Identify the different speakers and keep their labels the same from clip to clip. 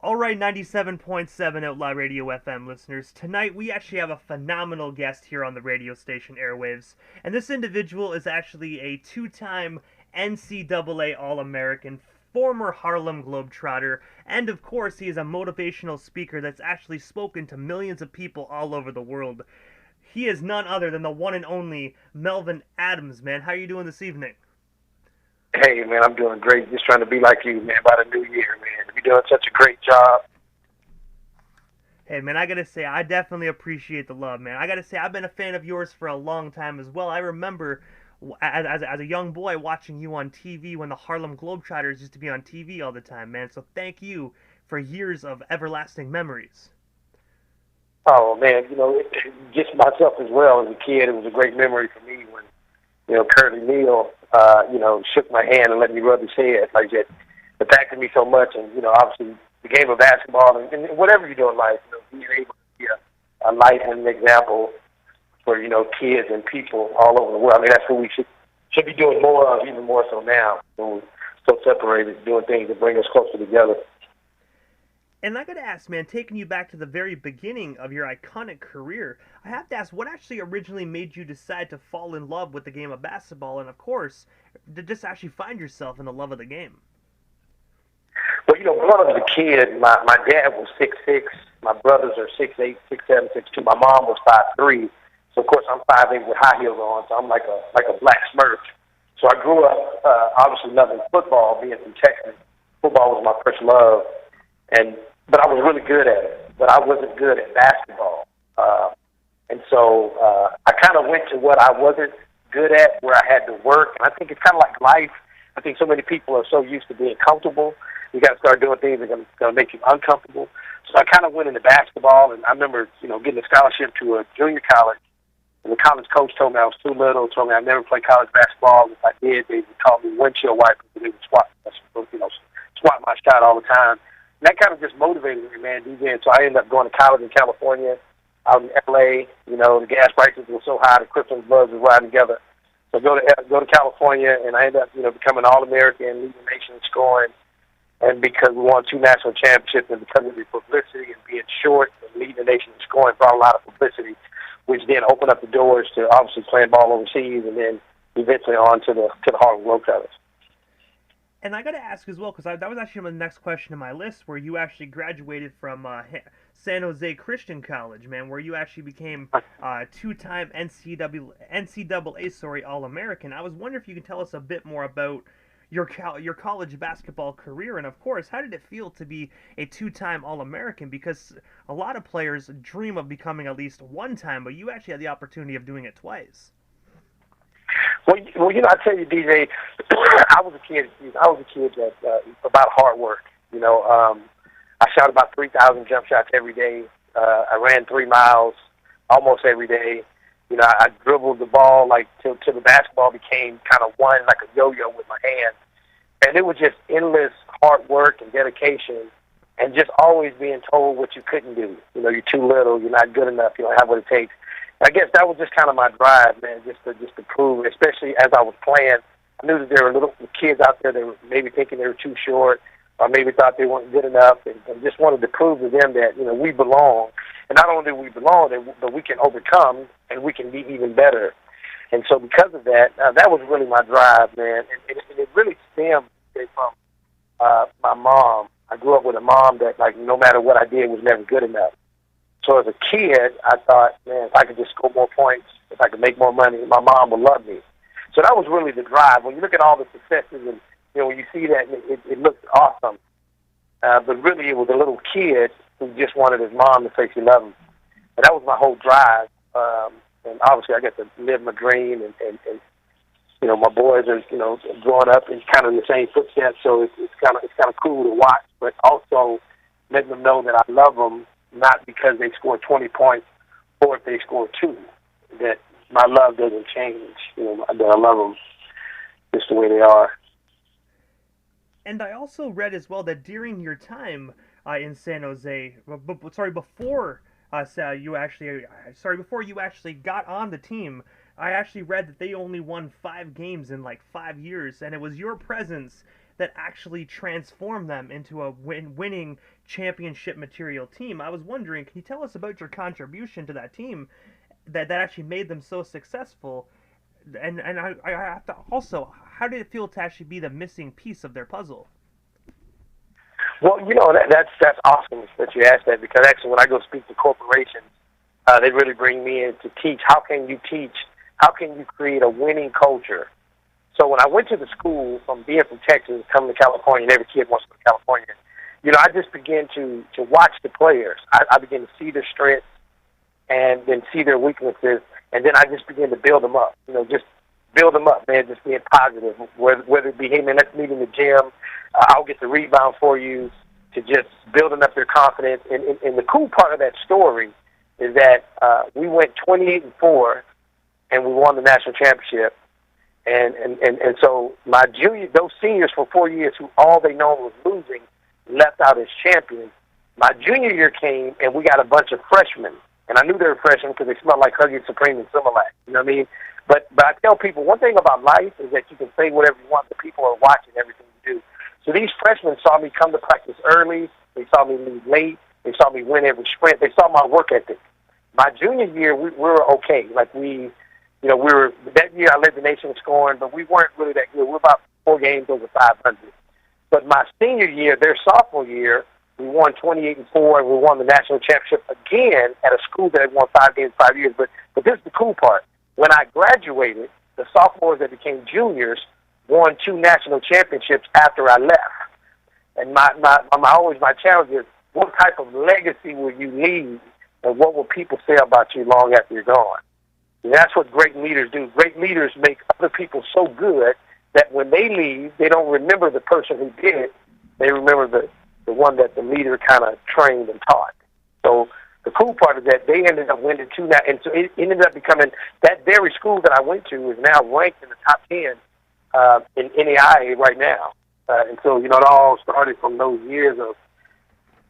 Speaker 1: All right, 97.7 Outlaw Radio FM listeners. Tonight we actually have a phenomenal guest here on the radio station airwaves. And this individual is actually a two-time NCAA AllAmerican, former Harlem Globetrotter, and of course he is a motivational speaker that's actually spoken to millions of people all over the world. He is none other than the one and only Melvin Adams, man. How are you doing this evening?
Speaker 2: Hey, man, I'm doing great. Just trying to be like you, man, by the new year, man. You're doing such a great job.
Speaker 1: Hey, man, I gotta say, I definitely appreciate the love, man. I gotta say, I've been a fan of yours for a long time as well. I remember as a young boy watching you on TV when the Harlem Globetrotters used to be on TV all the time, man. So thank you for years of everlasting memories.
Speaker 2: Oh, man, just myself as well as a kid, it was a great memory for me when, Curly Neal, shook my hand and let me rub his head. Like that impacted me so much. And, obviously the game of basketball and whatever you do in life, being able to be a light and an example for, kids and people all over the world. I mean, that's what we should be doing more of, even more so now. When we're so separated, doing things that bring us closer together.
Speaker 1: And I gotta ask, man, taking you back to the very beginning of your iconic career, I have to ask, what actually originally made you decide to fall in love with the game of basketball, and of course, to just actually find yourself in the love of the game?
Speaker 2: Well, when I was a kid, my dad was 6'6", my brothers are 6'8", 6'7", 6'2". My mom was 5'3", so of course I'm 5'8" with high heels on, so I'm like a black Smurf. So I grew up obviously loving football, being from Texas. Football was my first love, but I was really good at it. But I wasn't good at basketball, and so I kind of went to what I wasn't good at, where I had to work. And I think it's kind of like life. I think so many people are so used to being comfortable. You got to start doing things that are going to make you uncomfortable. So I kind of went into basketball, and I remember, getting a scholarship to a junior college. And the college coach told me I was too little, told me I'd never play college basketball. If I did, they would call me windshield wiper because they would swat my shot all the time. And that kind of just motivated me, man, DJ. So I ended up going to college in California, out in L.A. The gas prices were so high, the Crips and Bloods were riding together. So go to California, and I ended up, becoming All-American, leading the nation in scoring. And because we won 2 national championships, and because of the publicity and being short and leading the nation in scoring, brought a lot of publicity, which then opened up the doors to obviously playing ball overseas, and then eventually on to the Harlem Globetrotters.
Speaker 1: And I got to ask as well, because that was actually my next question in my list, where you actually graduated from San Jose Christian College, man, where you actually became two-time NCAA All-American. I was wondering if you could tell us a bit more about your college basketball career, and of course, how did it feel to be a two-time All-American? Because a lot of players dream of becoming at least one time, but you actually had the opportunity of doing it twice.
Speaker 2: Well, I tell you, DJ, I was a kid that about hard work. I shot about 3,000 jump shots every day. I ran 3 miles almost every day. I dribbled the ball till the basketball became kind of one, like a yo-yo with my hand. And it was just endless hard work and dedication, and just always being told what you couldn't do. You're too little, you're not good enough, you don't have what it takes. I guess that was just kind of my drive, man, just to prove it, especially as I was playing. I knew that there were little kids out there that were maybe thinking they were too short, or maybe thought they weren't good enough, and just wanted to prove to them that, we belong. And not only do we belong, but we can overcome, and we can be even better. And so because of that, that was really my drive, man. And it really stemmed from my mom. I grew up with a mom that, no matter what I did, was never good enough. So as a kid, I thought, man, if I could just score more points, if I could make more money, my mom would love me. So that was really the drive. When you look at all the successes and, when you see that, it looked awesome. But really, it was a little kid who just wanted his mom to say she loved him. And that was my whole drive. And obviously, I got to live my dream. And my boys are, growing up in kind of the same footsteps. So it's kind of cool to watch. But also letting them know that I love them, not because they scored 20 points or if they scored 2, that my love doesn't change. That I love them just the way they are.
Speaker 1: And I also read as well that during your time in San Jose, before you actually got on the team, I actually read that they only won 5 games in 5 years, and it was your presence that actually transformed them into a winning championship material team. I was wondering, can you tell us about your contribution to that team that actually made them so successful? And I have to also, how did it feel to actually be the missing piece of their puzzle?
Speaker 2: Well, that's awesome that you asked that, because actually when I go speak to corporations, they really bring me in to teach. How can you teach? How can you create a winning culture? So when I went to the school, from being from Texas, coming to California, and every kid wants to go to California, I just began to watch the players. I began to see their strengths and then see their weaknesses, and then I just began to build them up. Just build them up, man, just being positive. Whether it be, hey, man, let's meet in the gym. I'll get the rebound for you, to just building up their confidence. And the cool part of that story is that we went 28-4, and we won the national championship. And so my those seniors for 4 years who all they know was losing, left out as champions. My junior year came, and we got a bunch of freshmen. And I knew they were freshmen because they smelled like Huggies Supreme and Similac. You know what I mean? But I tell people, one thing about life is that you can say whatever you want, but people are watching everything you do. So these freshmen saw me come to practice early. They saw me leave late. They saw me win every sprint. They saw my work ethic. My junior year, we were okay. Like we were, that year I led the nation in scoring, but we weren't really that good. We were about 4 games over 500. But my senior year, their sophomore year, we won 28-4, and we won the national championship again at a school that had won 5 games 5 years. But this is the cool part. When I graduated, the sophomores that became juniors won 2 national championships after I left. And my challenge is, what type of legacy will you leave, and what will people say about you long after you're gone? And that's what great leaders do. Great leaders make other people so good that when they leave, they don't remember the person who did it. They remember the one that the leader kind of trained and taught. So the cool part is that they ended up winning 2 now, and so it ended up becoming, that very school that I went to is now ranked in the top 10 in NAIA right now. And so, it all started from those years of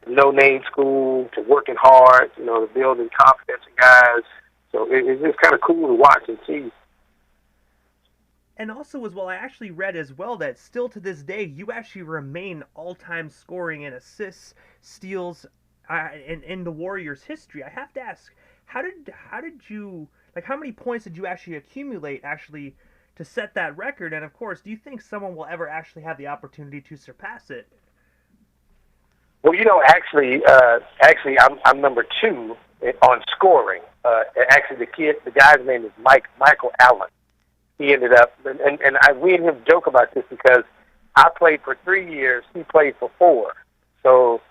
Speaker 2: no-name school to working hard, to building confidence in guys. So it's just kind of cool to watch and see.
Speaker 1: And also, as well, I actually read as well that still to this day, you actually remain all-time scoring in assists, steals, in the Warriors' history. I have to ask, how did you, like, how many points did you actually accumulate to set that record? And of course, do you think someone will ever actually have the opportunity to surpass it?
Speaker 2: Well, actually, I'm number 2 on scoring. Actually, the guy's name is Michael Allen. He ended up, we and him joke about this because I played for 3 years, he played for 4. So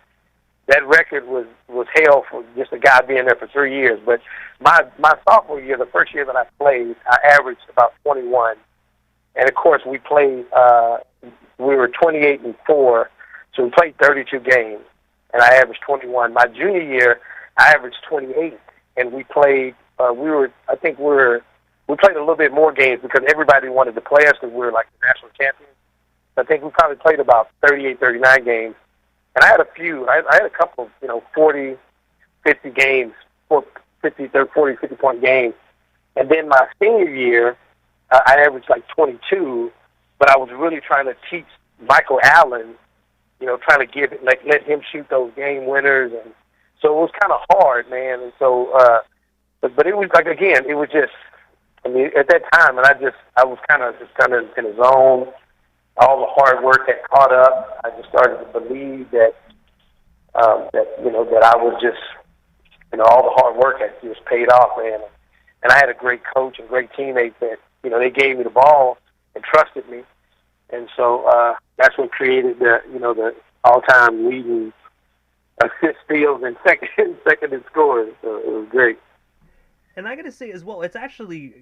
Speaker 2: that record was held for just a guy being there for 3 years. But my sophomore year, the first year that I played, I averaged about 21. And of course, we played, we were 28-4, so we played 32 games, and I averaged 21. My junior year, I averaged 28, and we played, we played a little bit more games because everybody wanted to play us because we were like the national champions. I think we probably played about 38, 39 games. And I had a few. I had a couple of, 40, 50 games, 50-point games. And then my senior year, I averaged like 22, but I was really trying to teach Michael Allen, trying to let him shoot those game winners. And so it was kind of hard, man. And so, but it was like, again, it was just, at that time, and I was kind of in a zone. All the hard work had caught up. I just started to believe that I was just, all the hard work had just paid off, man. And I had a great coach and great teammates that, they gave me the ball and trusted me. And so that's what created the all-time leading assist, steals, and second in scoring. So it was great.
Speaker 1: And I gotta say as well, it's actually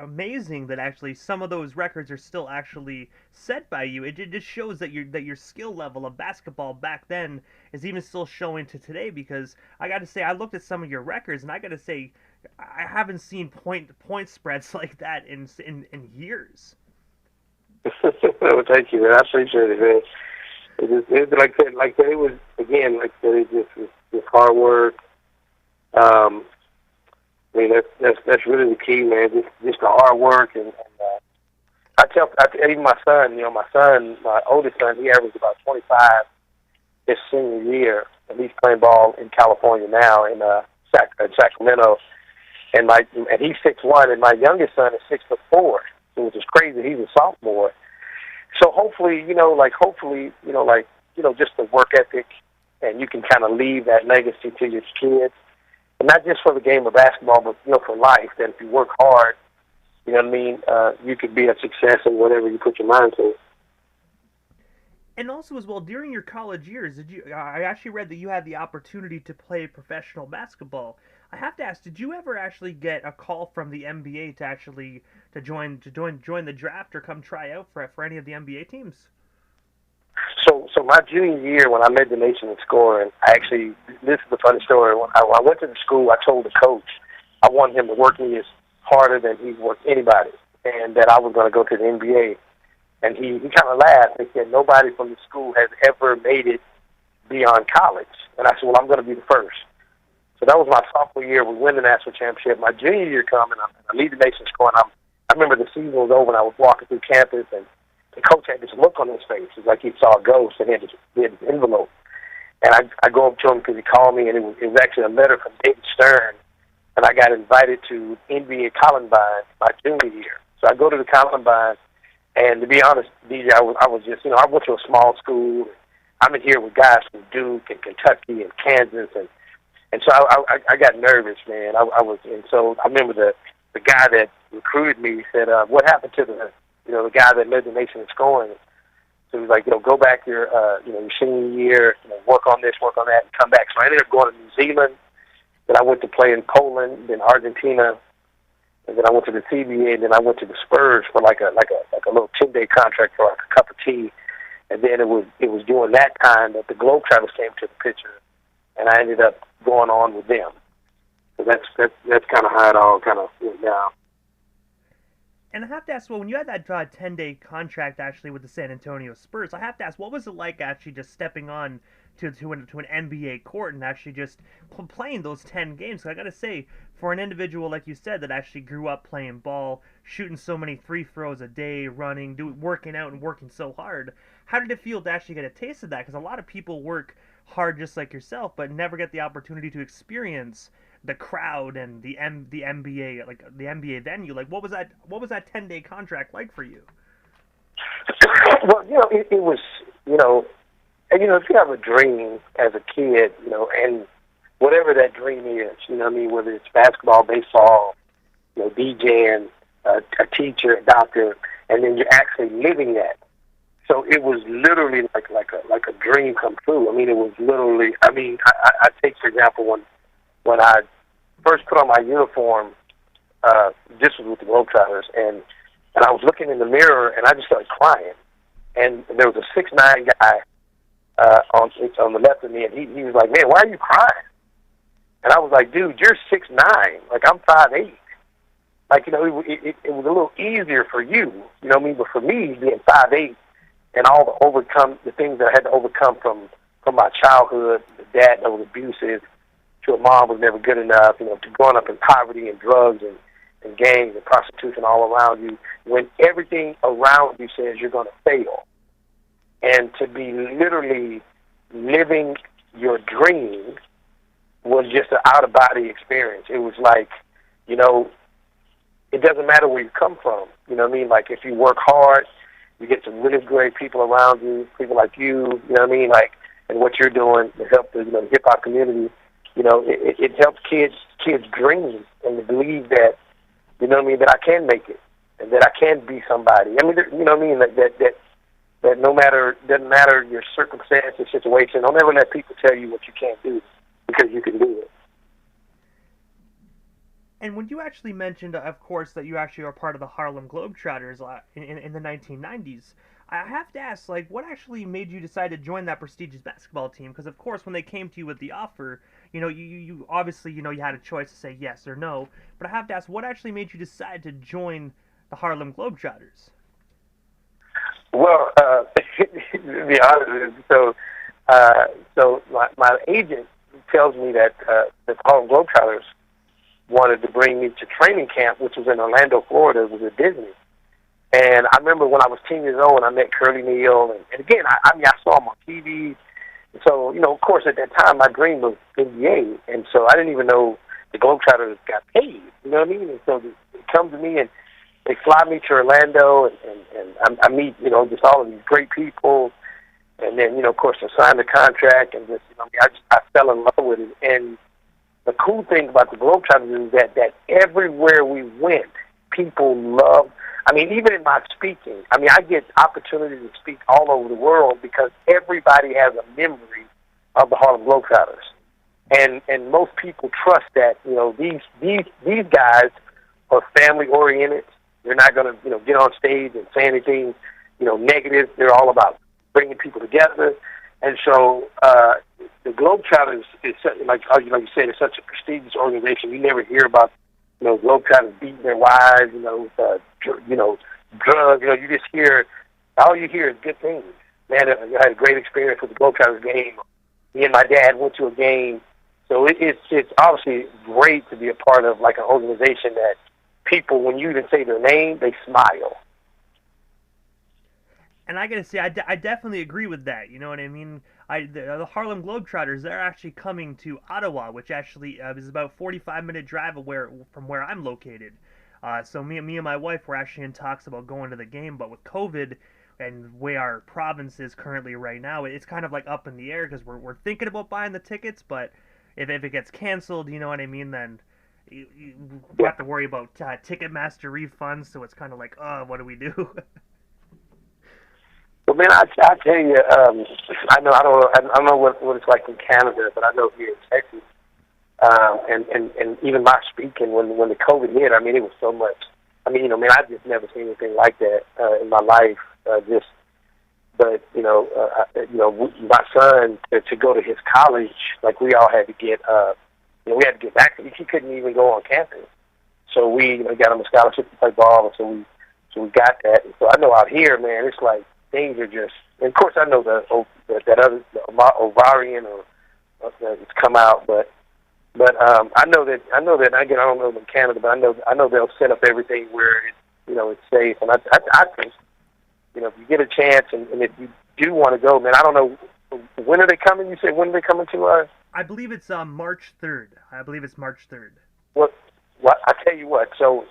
Speaker 1: amazing that actually some of those records are still actually set by you. It just shows that your skill level of basketball back then is even still showing to today. Because I gotta say, I looked at some of your records, and I gotta say, I haven't seen point spreads like that in years.
Speaker 2: Well, thank you, man. I appreciate it, man. It was again, like I said, it just hard work. That's really the key, man. Just the hard work, and I even my son, my oldest son, he averaged about 25 his senior year, and he's playing ball in California now in Sacramento. And he's 6'1", and my youngest son is 6'4", which is crazy. He's a sophomore. So hopefully, just the work ethic, and you can kind of leave that legacy to your kids, and not just for the game of basketball, but for life. That if you work hard, you could be a success in whatever you put your mind to.
Speaker 1: And also, as well, during your college years, I actually read that you had the opportunity to play professional basketball. I have to ask, did you ever actually get a call from the NBA to join the draft or come try out for any of the NBA teams?
Speaker 2: So my junior year, when I led the nation in scoring, this is the funny story. When I went to the school, I told the coach I wanted him to work me as harder than he worked anybody, and that I was going to go to the NBA. And he kind of laughed. He said, nobody from the school has ever made it beyond college. And I said, well, I'm going to be the first. So that was my sophomore year. We win the national championship. My junior year coming, I lead the nation scoring. I remember the season was over, and I was walking through campus, and the coach had this look on his face. It was like he saw a ghost, and he had this envelope. And I go up to him because he called me, and it was actually a letter from David Stern. And I got invited to NBA Columbine my junior year. So I go to the Columbine. And to be honest, DJ, I was just, I went to a small school. I'm in here with guys from Duke and Kentucky and Kansas, and so I got nervous, man. And so I remember the guy that recruited me said, "What happened to the guy that led the nation in scoring?" So he was like, go back your senior year, work on this, work on that, and come back. So I ended up going to New Zealand. Then I went to play in Poland, then Argentina. And then I went to the CBA, and then I went to the Spurs for like a little 10-day contract for like a cup of tea. And then it was during that time that the Globetrotters came to the picture, and I ended up going on with them. So that's kind of how it all kind of went down.
Speaker 1: And I have to ask, well, when you had that 10-day contract actually with the San Antonio Spurs, I have to ask, what was it like actually just stepping on to an NBA court and actually just playing those 10 games? 'Cause I got to say, for an individual like you said that actually grew up playing ball, shooting so many free throws a day, working out and working so hard, how did it feel to actually get a taste of that? Because a lot of people work hard just like yourself, but never get the opportunity to experience the crowd and the NBA, like the NBA venue. Like, what was that 10-day contract like for you?
Speaker 2: Well, it was, if you have a dream as a kid, and whatever that dream is, whether it's basketball, baseball, DJing, a teacher, a doctor, and then you're actually living that. So it was literally like a dream come true. I mean, it was literally. I mean, I take for example when I first put on my uniform, this was with the Globetrotters, and I was looking in the mirror, and I just started crying. And there was a 6'9" guy on the left of me, and he was like, "Man, why are you crying?" And I was like, "Dude, you're 6'9". Like, I'm 5'8". Like, it was a little easier for you, what I mean? But for me, being 5'8", and all the things that I had to overcome from my childhood, the dad that was abusive, to a mom was never good enough, to growing up in poverty and drugs and gangs and prostitution all around you, when everything around you says you're going to fail. And to be literally living your dream was just an out-of-body experience. It was like, it doesn't matter where you come from. You know what I mean? Like, if you work hard, you get some really great people around you, people like you know what I mean? Like, and what you're doing to help the hip-hop community. It helps kids dream and to believe that, that I can make it and that I can be somebody. I mean, that no matter, doesn't matter your circumstance or situation, don't ever let people tell you what you can't do, because you can do it.
Speaker 1: And when you actually mentioned, of course, that you actually are part of the Harlem Globetrotters in the 1990s, I have to ask, like, what actually made you decide to join that prestigious basketball team? Because, of course, when they came to you with the offer, you obviously, you had a choice to say yes or no. But I have to ask, what actually made you decide to join the Harlem Globetrotters?
Speaker 2: Well, to be honest, so my agent tells me that the Harlem Globetrotters wanted to bring me to training camp, which was in Orlando, Florida. It was at Disney. And I remember when I was 10 years old and I met Curly Neal. And again, I mean, I saw him on TV. So, you know, of course, at that time, my dream was NBA. And so I didn't even know the Globetrotters got paid. You know what I mean? And so they come to me and they fly me to Orlando. And I meet, you know, just all of these great people. And then, you know, of course, I signed the contract. And just, you know, I fell in love with it. And the cool thing about the Globetrotters is that everywhere we went, people loved. I mean, even in my speaking, I mean, I get opportunities to speak all over the world because everybody has a memory of the Harlem Globetrotters, and most people trust that, you know, these guys are family oriented. They're not going to, you know, get on stage and say anything, you know, negative. They're all about bringing people together, and so the Globetrotters is like you said, it's such a prestigious organization. You never hear about, you know, Globetrotters beating their wives, you know, drugs. You know, you just hear, all you hear is good things. Man, I had a great experience with the Globetrotters game. Me and my dad went to a game, so it's obviously great to be a part of, like, an organization that people, when you even say their name, they smile.
Speaker 1: And I gotta say, I definitely agree with that. You know what I mean? The Harlem Globetrotters, they're actually coming to Ottawa, which actually is about a 45-minute drive from where I'm located. So me and my wife were actually in talks about going to the game, but with COVID and where our province is currently right now, it's kind of like up in the air because we're thinking about buying the tickets, but if it gets canceled, you know what I mean, then you have to worry about Ticketmaster refunds, so it's kind of like, oh, what do we do?
Speaker 2: Well, man, I tell you, I don't know what it's like in Canada, but I know here in Texas, and even my speaking when the COVID hit, I mean, it was so much. I mean, you know, man, I've just never seen anything like that in my life. But you know, my son to go to his college, like, we all had to get, you know, we had to get back. He couldn't even go on campus, so we, you know, got him a scholarship to play ball, and so we got that. And so I know out here, man, it's like, things are just, and of course I know that other ovarian or it's come out, but I know that again, I don't know in Canada, but I know they'll set up everything where it's, you know, it's safe, and I think, you know, if you get a chance and if you do want to go, man, I don't know, when are they coming? You said when are they coming to us?
Speaker 1: I believe it's March 3rd. I believe it's March 3rd.
Speaker 2: What I tell you what, so.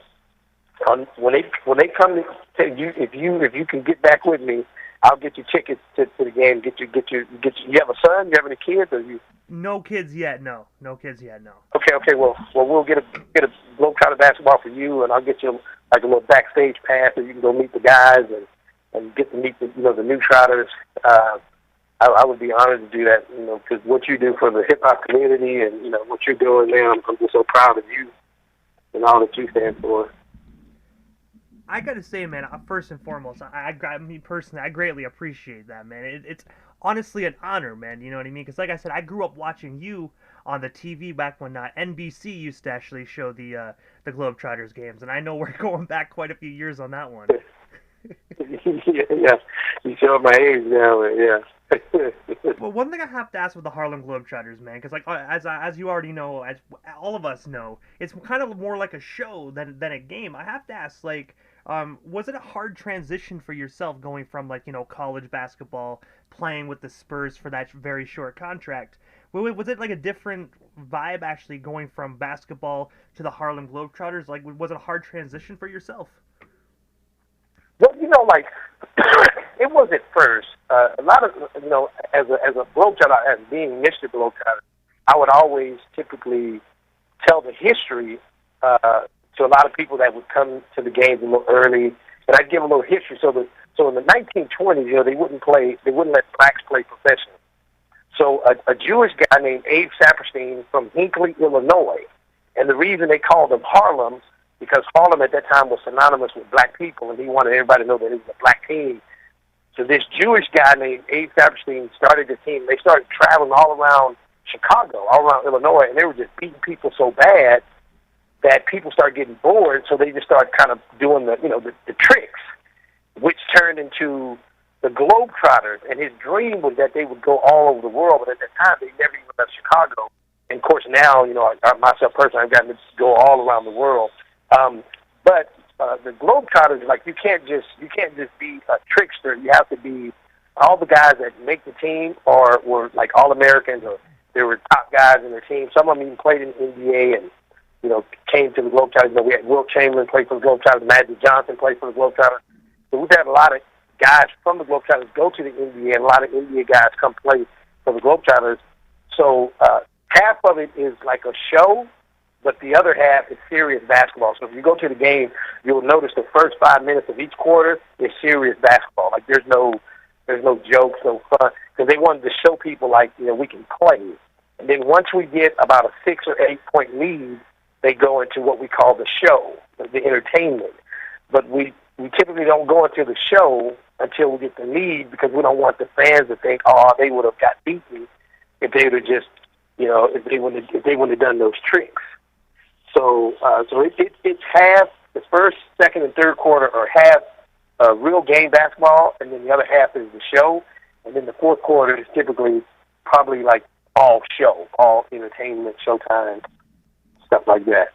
Speaker 2: When they come to you, if you can get back with me, I'll get you tickets to the game. Get you. You have a son? You have any kids? Or you?
Speaker 1: No kids yet. No kids yet. No.
Speaker 2: Okay. Well, we'll get a Globetrotter basketball for you, and I'll get you like a little backstage pass, so you can go meet the guys and get to meet the new Trotters. I would be honored to do that, you know, because what you do for the hip hop community, and you know what you're doing now, I'm just so proud of you and all that you stand for.
Speaker 1: I gotta say, man, first and foremost, me personally, I greatly appreciate that, man. It's honestly an honor, man. You know what I mean? Because, like I said, I grew up watching you on the TV back when NBC used to actually show the Globetrotters games, and I know we're going back quite a few years on that one.
Speaker 2: Yeah, you show my age now, yeah.
Speaker 1: Well, one thing I have to ask with the Harlem Globetrotters, man, because like as you already know, as all of us know, it's kind of more like a show than a game. I have to ask, like, was it a hard transition for yourself going from, like, you know, college basketball, playing with the Spurs for that very short contract? Was it like a different vibe actually going from basketball to the Harlem Globetrotters? Like, was it a hard transition for yourself?
Speaker 2: Well, you know, like, it was at first. A lot of, you know, as a Globetrotter, as being Mr. Globetrotter, I would always typically tell the history to a lot of people that would come to the games a little early, and I'd give a little history. So in the 1920s, you know, they wouldn't let blacks play professionally. So a Jewish guy named Abe Saperstein from Hinckley, Illinois, and the reason they called him Harlem, because Harlem at that time was synonymous with black people, and he wanted everybody to know that it was a black team. So this Jewish guy named Abe Saperstein started the team. They started traveling all around Chicago, all around Illinois, and they were just beating people so bad that people started getting bored, so they just started kind of doing the tricks, which turned into the Globetrotters. And his dream was that they would go all over the world, but at that time they never even left Chicago. And of course now, you know, myself personally, I've gotten to go all around the world. But the Globetrotters, like you can't just be a trickster. You have to be all the guys that make the team were like All-Americans, or they were top guys in their team. Some of them even played in the NBA and, you know, came to the Globetrotters. You know, we had Wilt Chamberlain play for the Globetrotters, Magic Johnson played for the Globetrotters. So we've had a lot of guys from the Globetrotters go to the NBA, and a lot of NBA guys come play for the Globetrotters. So half of it is like a show, but the other half is serious basketball. So if you go to the game, you'll notice the first 5 minutes of each quarter is serious basketball. Like there's no jokes, no fun, because they wanted to show people, like, you know, we can play. And then once we get about a 6 or 8 point lead, they go into what we call the show, the entertainment. But we typically don't go into the show until we get the lead, because we don't want the fans to think, oh, they would have got beaten if they would have just, you know, if they wouldn't have done those tricks. So it's half the first, second, and third quarter are half real game basketball, and then the other half is the show, and then the fourth quarter is typically probably like all show, all entertainment, showtime, stuff like that.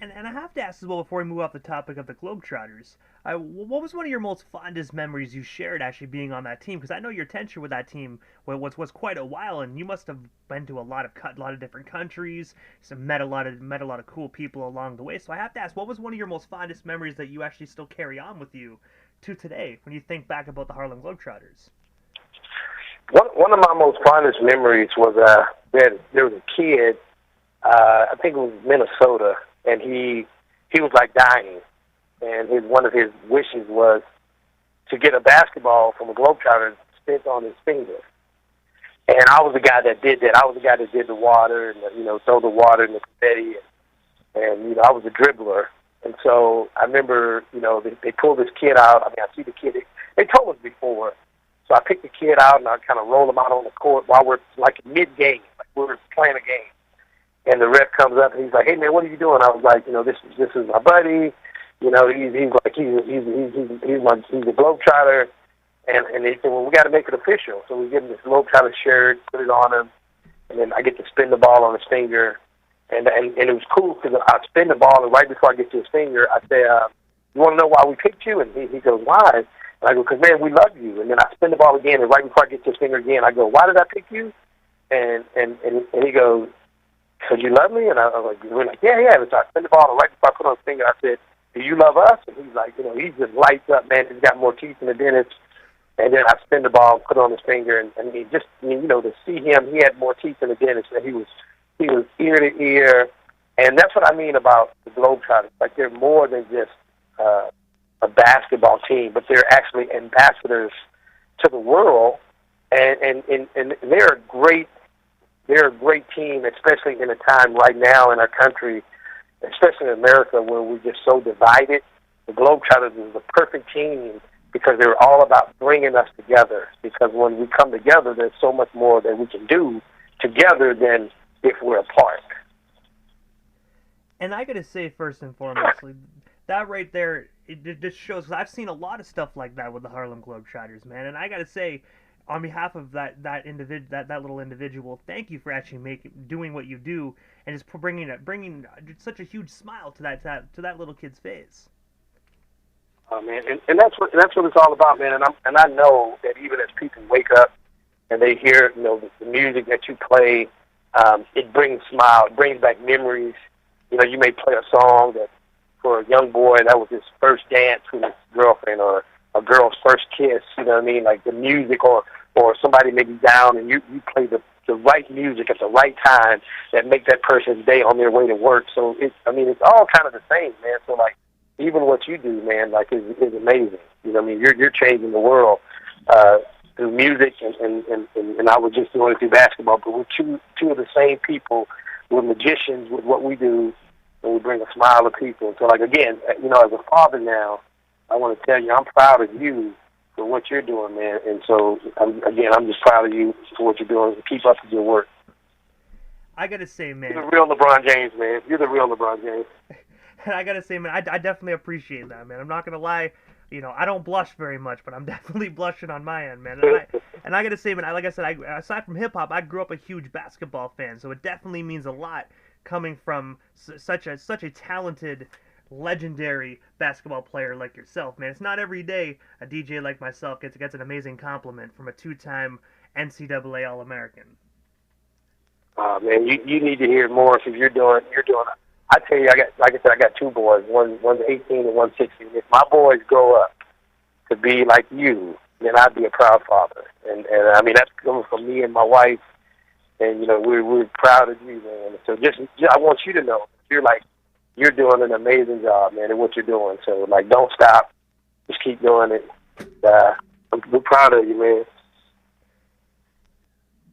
Speaker 1: And I have to ask as well, before we move off the topic of the Globetrotters, what was one of your most fondest memories you shared actually being on that team? Because I know your tenure with that team was quite a while, and you must have been to a lot of different countries, met a lot of cool people along the way. So I have to ask, what was one of your most fondest memories that you actually still carry on with you to today when you think back about the Harlem Globetrotters?
Speaker 2: One of my most fondest memories was there was a kid, I think it was Minnesota, and he was like dying, and one of his wishes was to get a basketball from a Globetrotter spent on his finger. And I was the guy that did that. I was the guy that did the water and throw the water and the confetti, and I was a dribbler. And so I remember, they pulled this kid out. I mean, I see the kid. They told us before. So I picked the kid out and I kind of rolled him out on the court while we're like mid-game, like we're playing a game. And the ref comes up and he's like, "Hey man, what are you doing?" I was like, this is my buddy. He's a Globetrotter. And they said, "Well, we got to make it official." So we give him this Globetrotter shirt, put it on him, and then I get to spin the ball on his finger. And it was cool because I spin the ball, and right before I get to his finger, I say, "You want to know why we picked you?" And he goes, "Why?" And I go, "Because, man, we love you." And then I spin the ball again, and right before I get to his finger again, I go, "Why did I pick you?" And he goes, "Because you love me?" And we're like, yeah. And so I spin the ball, and right before I put on his finger, I said, "Do you love us?" And he's like, he just lights up, man. He's got more teeth than the dentist. And then I spin the ball, put it on his finger, and to see him, he had more teeth than the dentist. And he was ear to ear. And that's what I mean about the Globetrotters. Like, they're more than just a basketball team, but they're actually ambassadors to the world. And they're a great team, especially in a time right now in our country, especially in America, where we're just so divided. The Globetrotters is the perfect team because they're all about bringing us together. Because when we come together, there's so much more that we can do together than if we're apart.
Speaker 1: And I got to say, first and foremost, that right there, it just shows, 'cause I've seen a lot of stuff like that with the Harlem Globetrotters, man. And I got to say, on behalf of that little individual, thank you for actually doing what you do and just bringing such a huge smile to that little kid's face.
Speaker 2: Oh man, and that's what it's all about, man. And I know that even as people wake up and they hear the music that you play, it brings smile, it brings back memories. You may play a song that for a young boy that was his first dance with his girlfriend, or a girl's first kiss. You know what I mean? Like the music, or somebody may be down and you play the right music at the right time that make that person's day on their way to work. So it's all kind of the same, man. So like, even what you do, man, like is amazing. You're changing the world through music, and I was just doing it through basketball. But we're two of the same people. We're magicians with what we do, and we bring a smile to people. So like, again, as a father now, I want to tell you, I'm proud of you for what you're doing, man. And so I'm just proud of you for what you're doing. Keep up with your work.
Speaker 1: I gotta say, man,
Speaker 2: you're the real LeBron James, man. You're the real LeBron James.
Speaker 1: And I gotta say, man, I definitely appreciate that, man. I'm not gonna lie, I don't blush very much, but I'm definitely blushing on my end, man. And I gotta say, man, like I said, aside from hip hop, I grew up a huge basketball fan, so it definitely means a lot coming from such a talented legendary basketball player like yourself, man. It's not every day a DJ like myself gets an amazing compliment from a two-time NCAA All-American.
Speaker 2: Man, you need to hear more because you're doing. I tell you, I got two boys. One's 18 and one's 16. If my boys grow up to be like you, then I'd be a proud father. And I mean that's coming from me and my wife. And you know we're proud of you, man. So just I want you to know you're doing an amazing job, man, at what you're doing. So like don't stop, just keep doing it. We're proud of you, man.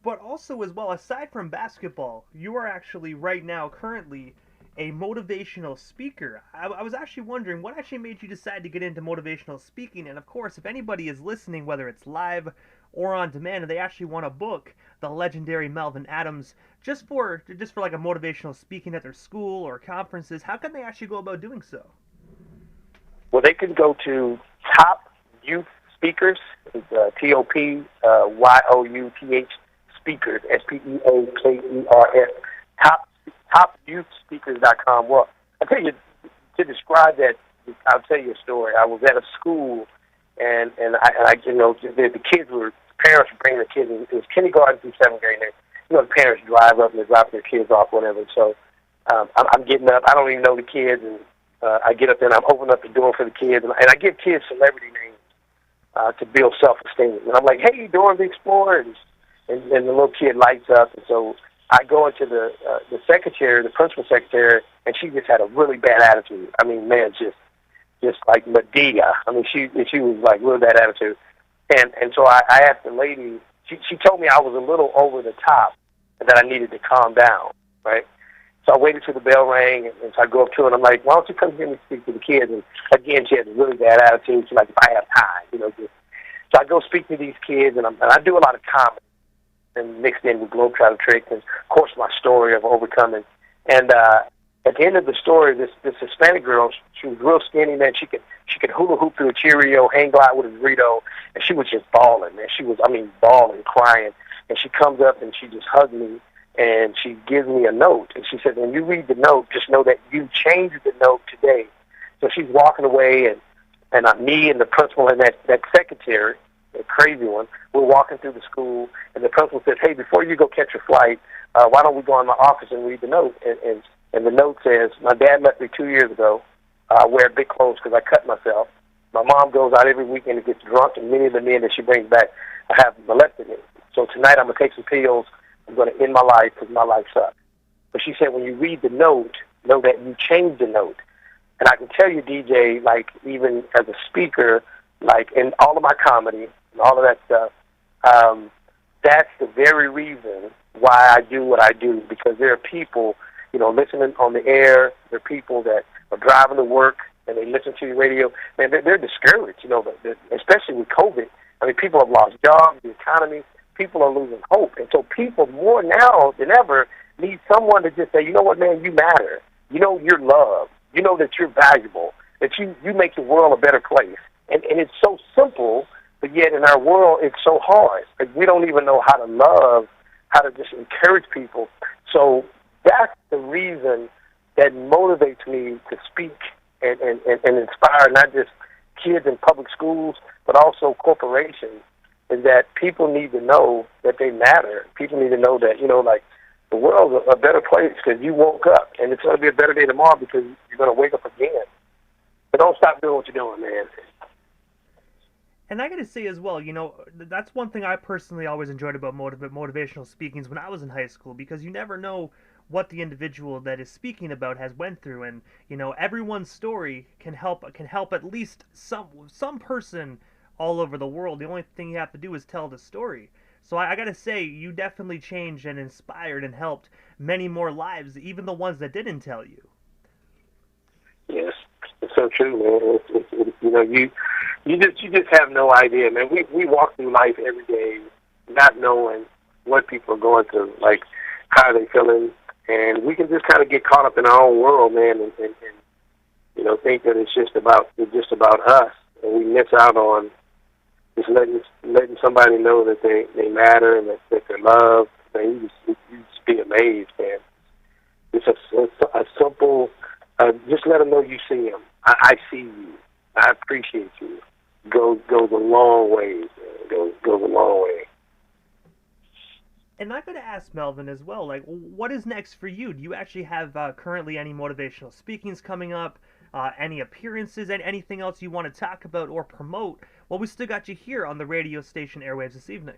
Speaker 1: But also as well, aside from basketball, you are actually right now currently a motivational speaker. I was actually wondering what actually made you decide to get into motivational speaking. And of course, if anybody is listening, whether it's live or on demand, and they actually want to book the legendary Melvin Adams just for like a motivational speaking at their school or conferences, how can they actually go about doing so?
Speaker 2: Well, they can go to Top Youth Speakers, TOPYOUTH Speakers, SPEAKERS, topyouthspeakers.com. Well, I'll tell you, to describe that, I'll tell you a story. I was at a school, and I you know, the kids parents were bringing the kids, it was kindergarten through 7th grade, and you know, the parents drive up and they drop their kids off, whatever. So I'm getting up, I don't even know the kids, and I get up there and I'm opening up the door for the kids, and I give kids celebrity names to build self-esteem. And I'm like, hey, Dora the Explorer, and the little kid lights up, and so I go into the secretary, the principal secretary, and she just had a really bad attitude. I mean, man, just like Medea. I mean, she was like really bad attitude. And so I asked the lady, she told me I was a little over the top and that I needed to calm down, right? So I waited till the bell rang, and so I go up to her, and I'm like, why don't you come here and speak to the kids? And again, she had a really bad attitude. She's like, if I have time, you know. So I go speak to these kids, and I do a lot of comedy and mixed in with Globetrotter tricks, and of course my story of overcoming. And at the end of the story, this Hispanic girl, she was real skinny, man. She could hula hoop through a Cheerio, hang glide with a burrito, and she was just bawling, man. She was, bawling, crying. And she comes up and she just hugged me, and she gives me a note. And she said, when you read the note, just know that you changed the note today. So she's walking away, and me and the principal and that secretary, a crazy one, we're walking through the school, and the principal says, hey, before you go catch your flight, why don't we go in my office and read the note? And the note says, my dad left me 2 years ago. I wear big clothes because I cut myself. My mom goes out every weekend and gets drunk, and many of the men that she brings back have molested me. So tonight I'm going to take some pills. I'm going to end my life because my life sucks. But she said, when you read the note, know that you changed the note. And I can tell you, DJ, like even as a speaker, like in all of my comedy and all of that stuff, that's the very reason why I do what I do, because there are people, you know, listening on the air. There are people that are driving to work and they listen to the radio. Man, they're discouraged, you know, but especially with COVID. I mean, people have lost jobs, the economy. People are losing hope. And so people more now than ever need someone to just say, you know what, man, you matter. You know you're loved. You know that you're valuable, that you make the world a better place. And it's so simple, but yet in our world it's so hard. Like, we don't even know how to love, how to just encourage people. So that's the reason that motivates me to speak and inspire not just kids in public schools, but also corporations, is that people need to know that they matter. People need to know that, you know, like, the world's a better place because you woke up, and it's going to be a better day tomorrow because you're going to wake up again. But don't stop doing what you're doing, man.
Speaker 1: And I got to say as well, you know, that's one thing I personally always enjoyed about motivational speakings when I was in high school, because you never know what the individual that is speaking about has went through, and you know, everyone's story can help at least some person all over the world. The only thing you have to do is tell the story. So I got to say, you definitely changed and inspired and helped many more lives, even the ones that didn't tell you.
Speaker 2: Yes, it's so true, man. You know, you just have no idea, man. We walk through life every day not knowing what people are going through, like how are they feeling, and we can just kind of get caught up in our own world, man, and you know, think that it's just about us, and we miss out on just letting somebody know that they matter and that they're loved. Man, you just be amazed, man. It's a simple Just let them know you see them. I see you. I appreciate you. Goes a long way. Man. Goes a long way.
Speaker 1: And I got to ask Melvin as well, like, what is next for you? Do you actually have currently any motivational speakings coming up, any appearances, and anything else you want to talk about or promote? Well, we still got you here on the radio station airwaves this evening.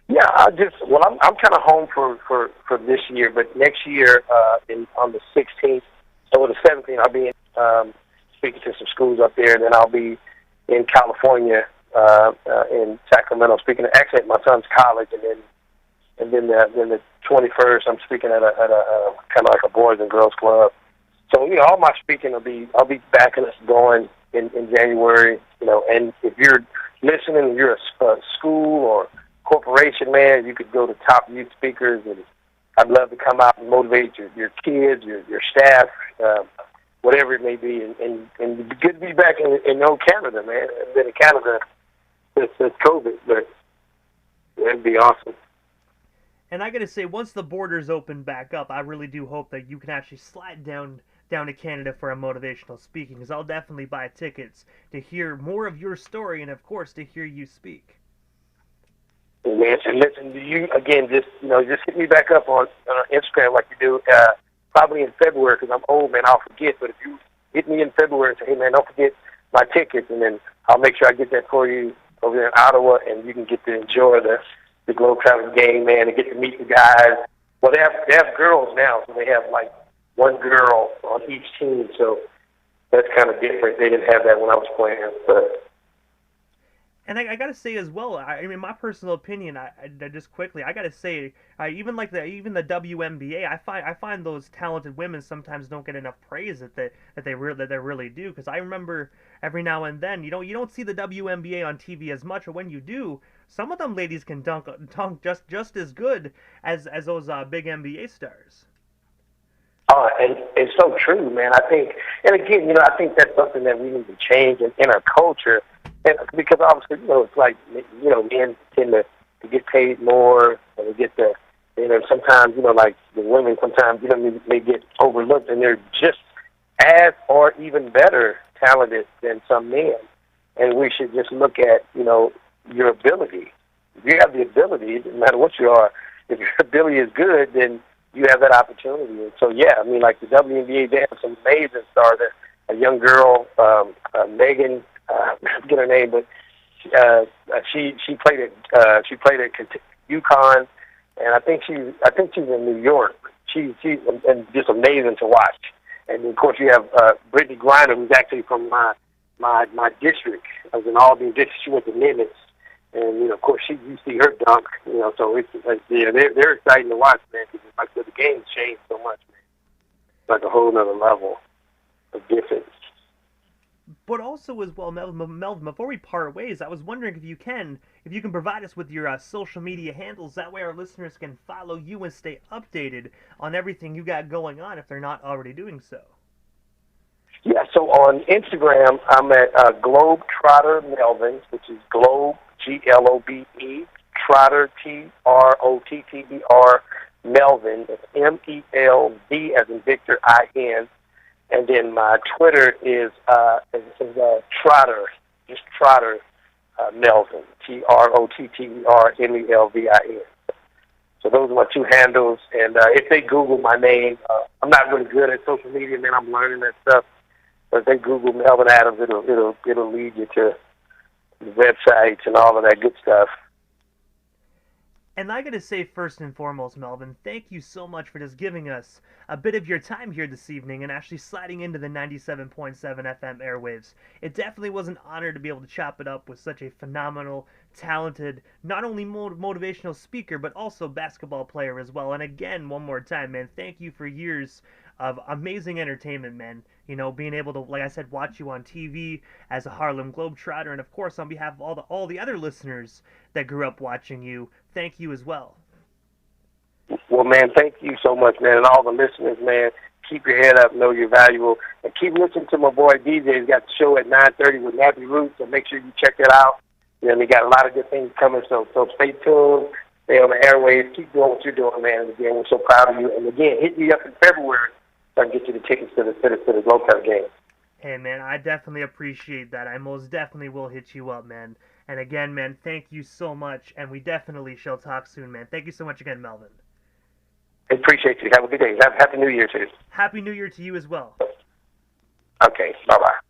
Speaker 2: Yeah, I'm kind of home for this year, but next year, on the 16th or the 17th, I'll be speaking to some schools up there, and then I'll be in California, in Sacramento, speaking actually at my son's college, and then the 21st, I'm speaking at a kind of like a boys and girls club. So all my speaking I'll be backing us going in January. And if you're listening, you're a school or corporation, man, you could go to Top Youth Speakers, and I'd love to come out and motivate your kids, your staff, whatever it may be, and it'd be good to be back in Canada, man. I've been in Canada since COVID, but that'd be awesome.
Speaker 1: And I got to say, once the borders open back up, I really do hope that you can actually slide down to Canada for a motivational speaking, because I'll definitely buy tickets to hear more of your story and, of course, to hear you speak.
Speaker 2: Man, and listen to you again. Just hit me back up on Instagram like you do. Probably in February, because I'm old, man. I'll forget. But if you hit me in February and say, "Hey, man, don't forget my tickets," and then I'll make sure I get that for you over there in Ottawa, and you can get to enjoy the Globetrotters game, man, and get to meet the guys. Well, they have girls now, so they have like one girl on each team. So that's kind of different. They didn't have that when I was playing, but.
Speaker 1: And I got to say as well, I mean, my personal opinion, I just quickly, I got to say, even the WNBA, I find those talented women sometimes don't get enough praise that they really do. Because I remember every now and then, you don't see the WNBA on TV as much, or when you do, some of them ladies can dunk just as good as those big NBA stars.
Speaker 2: And it's so true, man. I think, and again, I think that's something that we need to change in our culture. And because obviously, it's like, men tend to get paid more, and they get sometimes, like the women sometimes, they get overlooked, and they're just as or even better talented than some men. And we should just look at, your ability. If you have the ability, it doesn't matter what you are, if your ability is good, then you have that opportunity. And so, yeah, I mean, like the WNBA, they have some amazing stars. A young girl, Megan, I forget her name, but she played at UConn, and I think she's in New York. She's just amazing to watch. And of course, you have Brittany Griner, who's actually from my district. I was in Albany district. She went to Nimitz, and of course, you see her dunk. So it's like, they're exciting to watch, man. Because like the game's changed so much, man. It's like a whole other level of difference.
Speaker 1: But also as well, Melvin, before we part ways, I was wondering if you can provide us with your social media handles. That way our listeners can follow you and stay updated on everything you got going on if they're not already doing so.
Speaker 2: Yeah, so on Instagram, I'm at Globetrotter Melvins, which is Globe, Globe, Trotter, Trottr, Melvin, that's MELV as in Victor, IN. And then my Twitter is Trotter, just Trotter Melvin, TROTTERMELVIN. So those are my two handles. And if they Google my name, I'm not really good at social media, man. I'm learning that stuff. But if they Google Melvin Adams, it'll lead you to the websites and all of that good stuff.
Speaker 1: And I got to say, first and foremost, Melvin, thank you so much for just giving us a bit of your time here this evening and actually sliding into the 97.7 FM airwaves. It definitely was an honor to be able to chop it up with such a phenomenal, talented, not only motivational speaker, but also basketball player as well. And again, one more time, man, thank you for years of amazing entertainment, man. Being able to, like I said, watch you on TV as a Harlem Globetrotter, and of course, on behalf of all the other listeners that grew up watching you, thank you as well.
Speaker 2: Well, man, thank you so much, man, and all the listeners, man. Keep your head up, know you're valuable, and keep listening to my boy DJ. He's got the show at 9:30 with Nappy Roots, so make sure you check that out. They got a lot of good things coming, so stay tuned. Stay on the airwaves. Keep doing what you're doing, man. And again, we're so proud of you. And again, hit me up in February. so I can get you the tickets to the Globetrotter game.
Speaker 1: Hey, man, I definitely appreciate that. I most definitely will hit you up, man. And again, man, thank you so much, and we definitely shall talk soon, man. Thank you so much again, Melvin.
Speaker 2: I appreciate you. Have a good day. Happy New Year to you.
Speaker 1: Happy New Year to you as well.
Speaker 2: Okay, bye-bye.